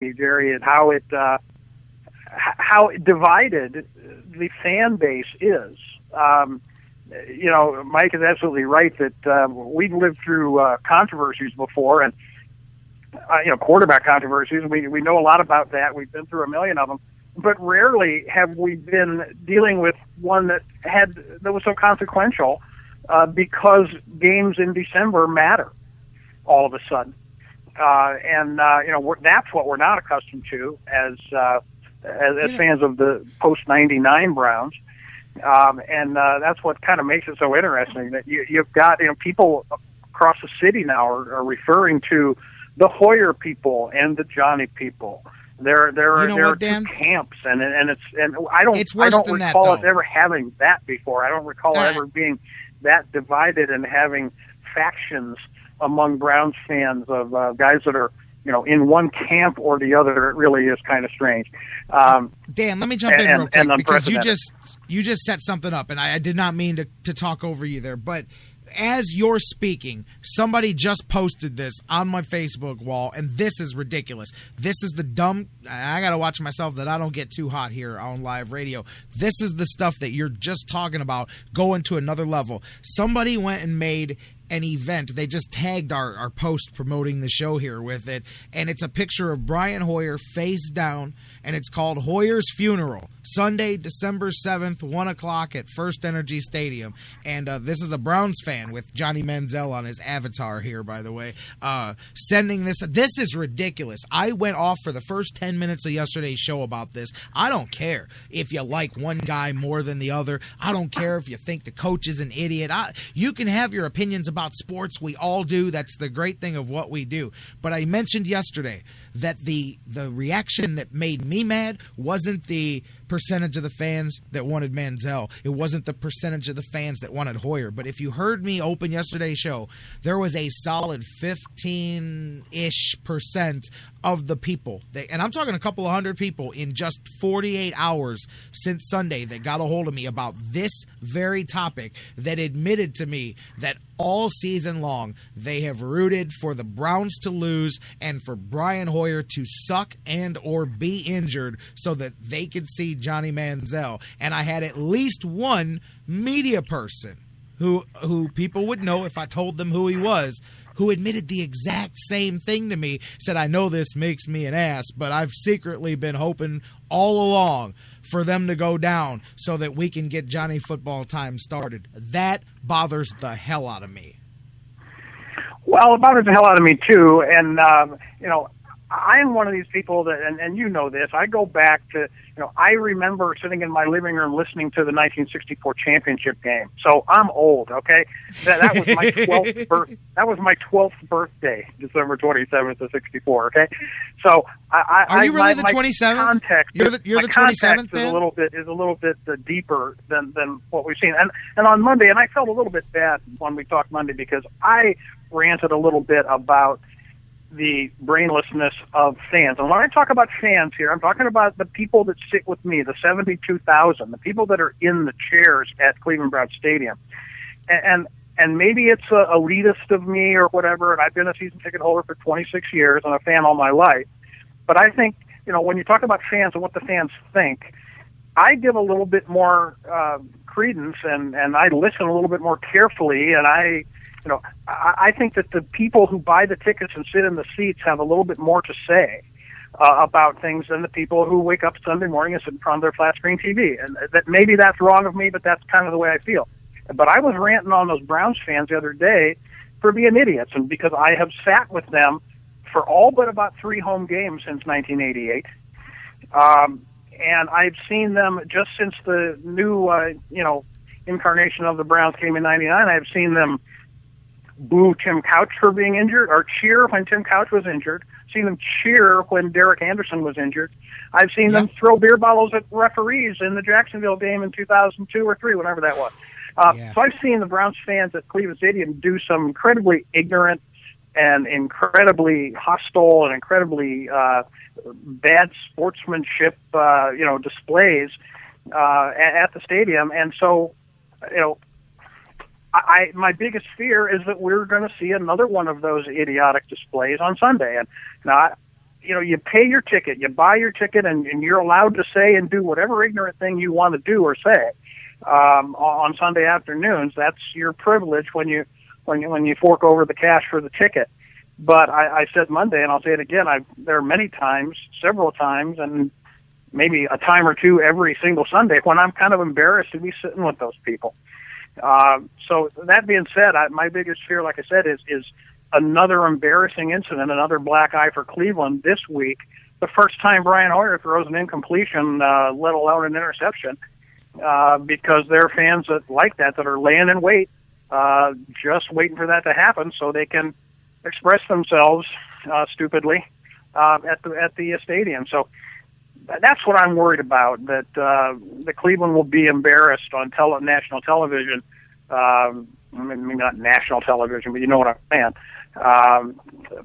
Jerry, and how it divided the fan base is. Mike is absolutely right that we've lived through controversies before, and quarterback controversies. We know a lot about that. We've been through a million of them, but rarely have we been dealing with one that was so consequential because games in December matter all of a sudden. That's what we're not accustomed to as fans of the post-99 Browns. That's what kind of makes it so interesting, that you've got people across the city now are referring to the Hoyer people and the Johnny people. There are two camps, and I don't recall us ever having that before. I don't recall ever being that divided and having factions among Browns fans of guys that are in one camp or the other. It really is kind of strange. Dan, let me jump in real quick, because you just set something up, and I did not mean to talk over you there, but as you're speaking, somebody just posted this on my Facebook wall, and this is ridiculous. This is the dumb... I got to watch myself that I don't get too hot here on live radio. This is the stuff that you're just talking about going to another level. Somebody went and made an event. They just tagged our post promoting the show here with it, and it's a picture of Brian Hoyer face down, and it's called Hoyer's Funeral, Sunday, December 7th, 1 o'clock at First Energy Stadium. And this is a Browns fan with Johnny Manziel on his avatar here, by the way, sending this. This is ridiculous. I went off for the first 10 minutes of yesterday's show about this. I don't care if you like one guy more than the other. I don't care if you think the coach is an idiot. You can have your opinions about sports. We all do. That's the great thing of what we do. But I mentioned yesterday that the reaction that made me mad wasn't the percentage of the fans that wanted Manziel. It wasn't the percentage of the fans that wanted Hoyer. But if you heard me open yesterday's show, there was a solid 15-ish% of the people, and I'm talking a couple of hundred people in just 48 hours since Sunday, that got a hold of me about this very topic, that admitted to me that all season long they have rooted for the Browns to lose and for Brian Hoyer to suck and or be injured so that they could see Johnny Manziel. And I had at least one media person who people would know if I told them who he was, who admitted the exact same thing to me, said, I know this makes me an ass, but I've secretly been hoping all along for them to go down so that we can get Johnny football time started. That bothers the hell out of me. Well, it bothers the hell out of me, too. And, I am one of these people that, and you know this, I go back to, I remember sitting in my living room listening to the 1964 championship game. So I'm old, okay? That was my 12th That was my 12th birthday, December 27th of 64, okay? So are you really the 27th? Context, you're the 27th then? Is a little bit deeper than what we've seen. And on Monday, and I felt a little bit bad when we talked Monday because I ranted a little bit about the brainlessness of fans. And when I talk about fans here, I'm talking about the people that sit with me, the 72,000, the people that are in the chairs at Cleveland Browns Stadium. And maybe it's elitist of me or whatever, and I've been a season ticket holder for 26 years and a fan all my life. But I think, when you talk about fans and what the fans think, I give a little bit more credence and I listen a little bit more carefully, and I think that the people who buy the tickets and sit in the seats have a little bit more to say about things than the people who wake up Sunday morning and sit in front of their flat screen TV. And that maybe that's wrong of me, but that's kind of the way I feel. But I was ranting on those Browns fans the other day for being idiots, and because I have sat with them for all but about 3 home games since 1988. And I've seen them just since the new, incarnation of the Browns came in 99. I've seen them boo Tim Couch for being injured, or cheer when Tim Couch was injured. Seen them cheer when Derek Anderson was injured. I've seen them throw beer bottles at referees in the Jacksonville game in 2002 or 3, whatever that was. So I've seen the Browns fans at Cleveland Stadium do some incredibly ignorant and incredibly hostile and incredibly bad sportsmanship, displays at the stadium. And so, my biggest fear is that we're going to see another one of those idiotic displays on Sunday. And now you pay your ticket, you buy your ticket, and you're allowed to say and do whatever ignorant thing you want to do or say on Sunday afternoons. That's your privilege when you fork over the cash for the ticket. But I said Monday, and I'll say it again, there are many times, several times, and maybe a time or two every single Sunday when I'm kind of embarrassed to be sitting with those people. So that being said, my biggest fear, like I said, is another embarrassing incident, another black eye for Cleveland this week. The first time Brian Hoyer throws an incompletion, let alone an interception, because there are fans that like that are laying in wait, just waiting for that to happen so they can express themselves stupidly at the stadium. So that's what I'm worried about, that the Cleveland will be embarrassed on national television. I mean, not national television, but you know what I'm saying.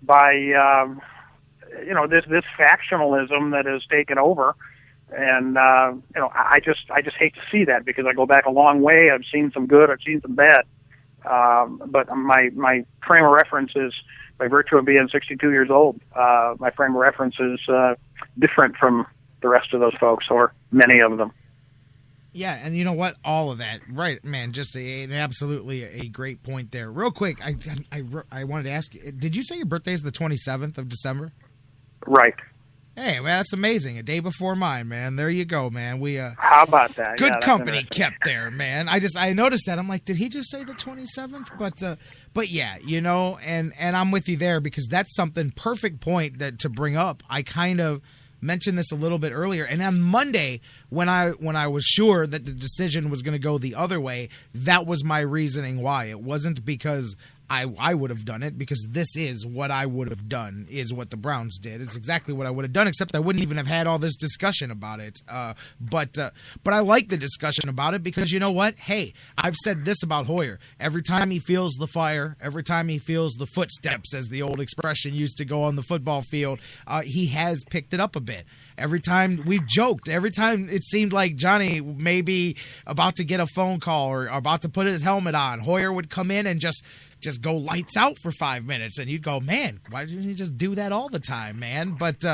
By this factionalism that has taken over, and I just hate to see that, because I go back a long way. I've seen some good, I've seen some bad, but my frame of reference is, by virtue of being 62 years old, my frame of reference is different from the rest of those folks, or many of them. Yeah, and you know what? All of that, right, man, just absolutely a great point there. Real quick, I wanted to ask you, did you say your birthday is the 27th of December? Right. Hey, man, that's amazing. A day before mine, man. There you go, man. How about that? Good company kept there, man. I noticed that. I'm like, did he just say the 27th? But yeah, and I'm with you there, because that's something, perfect point to bring up. I kind of mentioned this a little bit earlier, and on Monday, when I was sure that the decision was going to go the other way, that was my reasoning why. It wasn't because I would have done it, because this is what I would have done, is what the Browns did. It's exactly what I would have done, except I wouldn't even have had all this discussion about it. But I like the discussion about it, because you know what? Hey, I've said this about Hoyer. Every time he feels the fire, every time he feels the footsteps, as the old expression used to go on the football field, he has picked it up a bit. Every time we've joked, every time it seemed like Johnny may be about to get a phone call or about to put his helmet on, Hoyer would come in and just go lights out for 5 minutes, and you'd go, man, why didn't he just do that all the time, man? But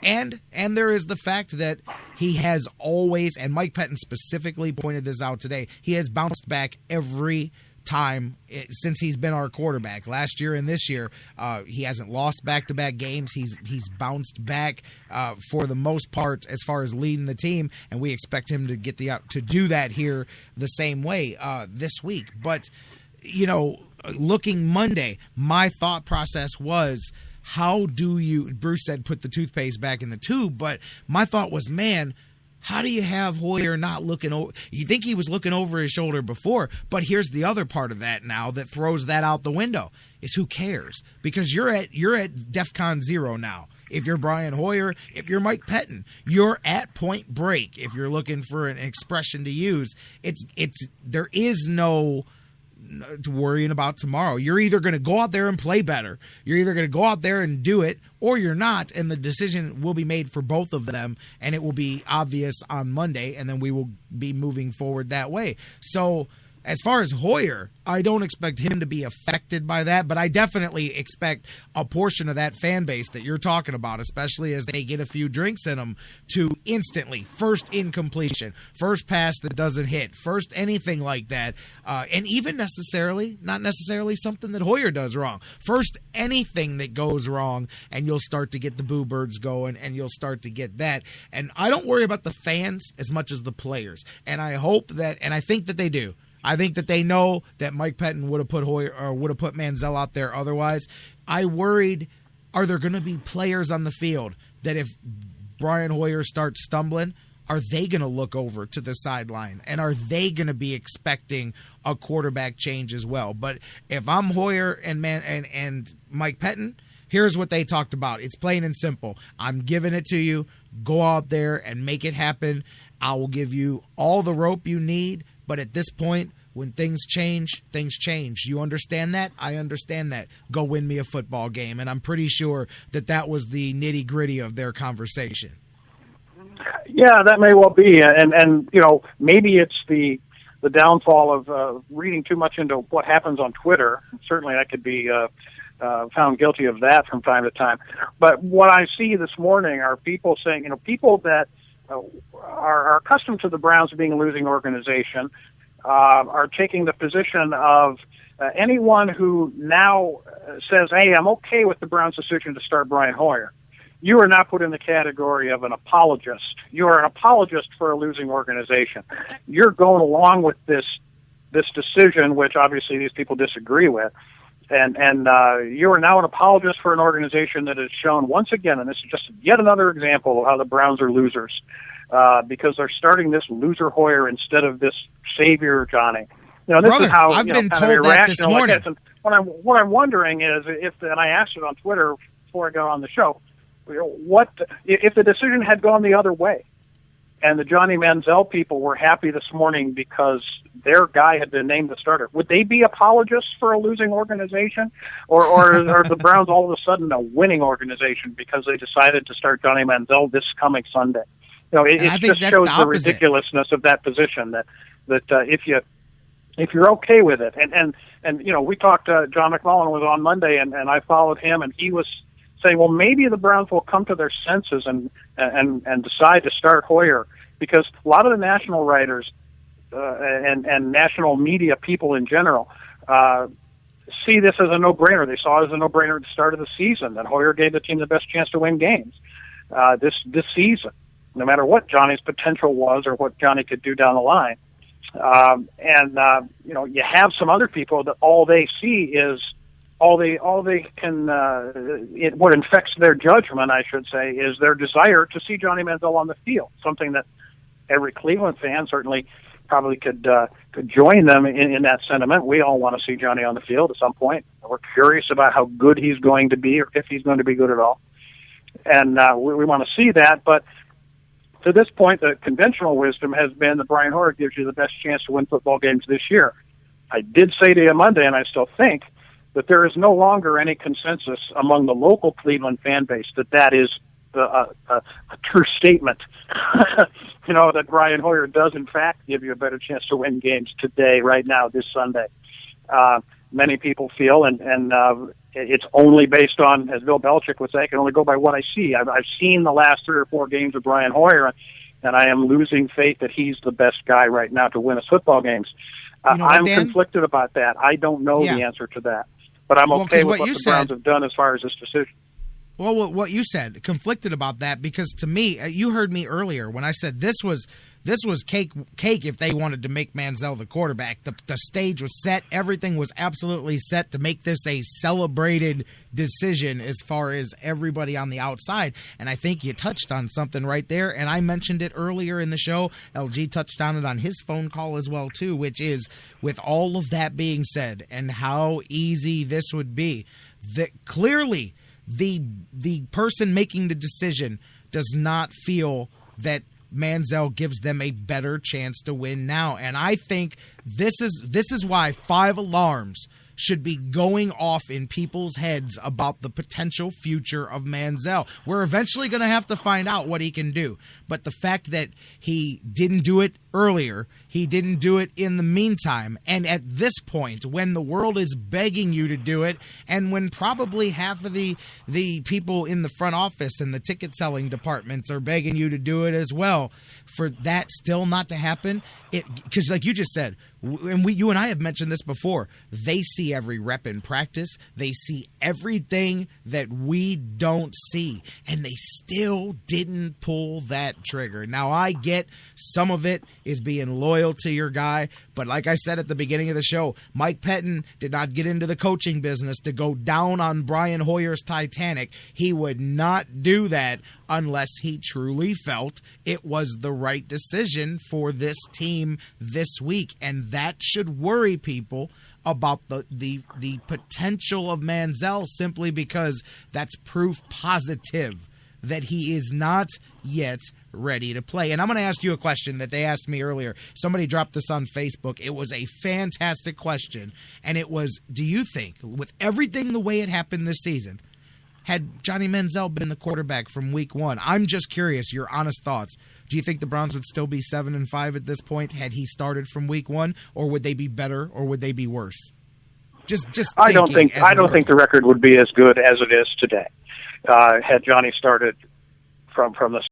and there is the fact that he has always, and Mike Pettine specifically pointed this out today, he has bounced back every time since he's been our quarterback. Last year and this year, he hasn't lost back-to-back games. He's bounced back for the most part as far as leading the team, and we expect him to get to do that here the same way this week. But looking Monday, my thought process was, how do you, Bruce said put the toothpaste back in the tube, but my thought was, man, how do you have Hoyer not looking over? You think he was looking over his shoulder before, but here's the other part of that now that throws that out the window, is who cares? Because you're at DEFCON 0 now. If you're Brian Hoyer, if you're Mike Pettine, you're at point break. If you're looking for an expression to use, there is no worrying about tomorrow. You're either going to go out there and play better, you're either going to go out there and do it, or you're not, and the decision will be made for both of them, and it will be obvious on Monday, and then we will be moving forward that way. So as far as Hoyer, I don't expect him to be affected by that, but I definitely expect a portion of that fan base that you're talking about, especially as they get a few drinks in them, to instantly, first incompletion, first pass that doesn't hit, first anything like that, and even not necessarily something that Hoyer does wrong. First anything that goes wrong, and you'll start to get the boo birds going, and you'll start to get that. And I don't worry about the fans as much as the players, and I hope that, and I think that they do. I think that they know that Mike Pettine would have put Hoyer or would have put Manziel out there otherwise. I worried, are there going to be players on the field that if Brian Hoyer starts stumbling, are they going to look over to the sideline? And are they going to be expecting a quarterback change as well? But if I'm Hoyer and Mike Pettine, here's what they talked about. It's plain and simple. I'm giving it to you. Go out there and make it happen. I will give you all the rope you need. But at this point, when things change, things change. You understand that? I understand that. Go win me a football game. And I'm pretty sure that was the nitty-gritty of their conversation. Yeah, that may well be. And maybe it's the downfall of reading too much into what happens on Twitter. Certainly that could be found guilty of that from time to time. But what I see this morning are people saying, people that are accustomed to the Browns being a losing organization are taking the position of anyone who now says, hey, I'm okay with the Browns' decision to start Brian Hoyer. You are now put in the category of an apologist. You are an apologist for a losing organization. You're going along with this decision, which obviously these people disagree with. And you are now an apologist for an organization that has shown once again, and this is just yet another example of how the Browns are losers, because they're starting this loser Hoyer instead of this savior Johnny. This Brother, is how I've been kind of told that this morning. What I'm wondering is and I asked it on Twitter before I got on the show, what if the decision had gone the other way, and the Johnny Manziel people were happy this morning because their guy had been named the starter? Would they be apologists for a losing organization? Or are the Browns all of a sudden a winning organization because they decided to start Johnny Manziel this coming Sunday? It just shows the ridiculousness of that position, that if you're okay with it. And we talked, John McMullen was on Monday, and I followed him, and he was saying, well, maybe the Browns will come to their senses and decide to start Hoyer, because a lot of the national writers and national media people in general see this as a no-brainer. They saw it as a no-brainer at the start of the season, that Hoyer gave the team the best chance to win games this season, no matter what Johnny's potential was or what Johnny could do down the line. You have some other people that all they see is all they can what infects their judgment, I should say, is their desire to see Johnny Manziel on the field. Something that every Cleveland fan certainly probably could join them in that sentiment. We all want to see Johnny on the field at some point. We're curious about how good he's going to be, or if he's going to be good at all, and we want to see that. But to this point, the conventional wisdom has been that Brian Hoyer gives you the best chance to win football games this year. I did say to you Monday, and I still think, that there is no longer any consensus among the local Cleveland fan base that is a true statement. That Brian Hoyer does in fact give you a better chance to win games today, right now, this Sunday. Many people feel, and it's only based on, as Bill Belichick would say, I can only go by what I see. I've seen the last 3 or 4 games of Brian Hoyer, and I am losing faith that he's the best guy right now to win us football games. I'm conflicted about that. I don't know the answer to that. But I'm okay with what the Browns have done as far as this decision. Well, what you said, conflicted about that, because to me, you heard me earlier when I said this was cake if they wanted to make Manziel the quarterback. The stage was set. Everything was absolutely set to make this a celebrated decision as far as everybody on the outside. And I think you touched on something right there, and I mentioned it earlier in the show. LG touched on it on his phone call as well, too, which is, with all of that being said and how easy this would be, that clearly the person making the decision does not feel that Manziel gives them a better chance to win now. And I think this is why 5 alarms should be going off in people's heads about the potential future of Manziel. We're eventually going to have to find out what he can do. But the fact that he didn't do it earlier, he didn't do it in the meantime, and at this point, when the world is begging you to do it, and when probably half of the people in the front office and the ticket selling departments are begging you to do it as well, for that still not to happen, because like you just said, and you and I have mentioned this before, they see every rep in practice. They see everything that we don't see, and they still didn't pull that trigger. Now, I get some of it is being loyal to your guy, but like I said at the beginning of the show, Mike Pettine did not get into the coaching business to go down on Brian Hoyer's Titanic. He would not do that unless he truly felt it was the right decision for this team this week. And that should worry people about the potential of Manziel, simply because that's proof positive that he is not yet ready to play. And I'm going to ask you a question that they asked me earlier. Somebody dropped this on Facebook. It was a fantastic question, and it was, do you think, with everything the way it happened this season, had Johnny Manziel been the quarterback from week 1? I'm just curious, your honest thoughts. Do you think the Browns would still be 7-5 at this point had he started from week 1, or would they be better, or would they be worse? Just I don't think the record would be as good as it is today had Johnny started from the